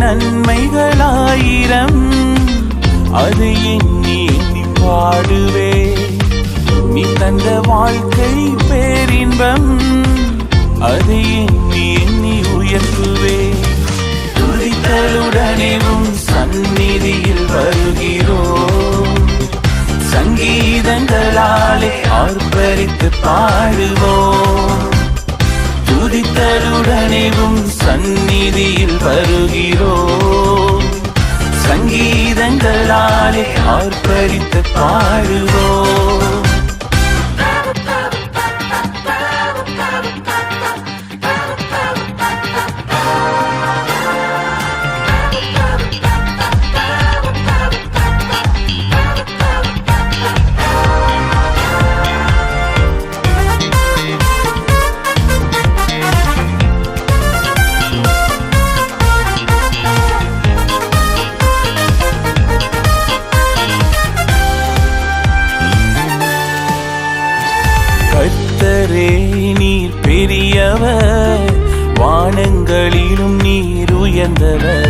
நன்மைகளாயிரம் அது எண்ணி எண்ணி பாடுவே. நீ தந்த வாழ்க்கை பேரின்பம் அது எண்ணி எண்ணி உயர்த்துவே. துதித்தலுடனேவும் சந்நிதியில் வருகிறோம், சங்கீதங்களாலே ஆர்ப்பரித்து பாடுவோம். துதித்தலுடனேவும் சந்நிதியில் வருகிறோம், சங்கீதங்களாலே ஆர்ப்பரித்து பாடுவோம். கர்த்தரே நீர் பெரியவர், வானங்களிலும் நீர் உயர்ந்தவர்.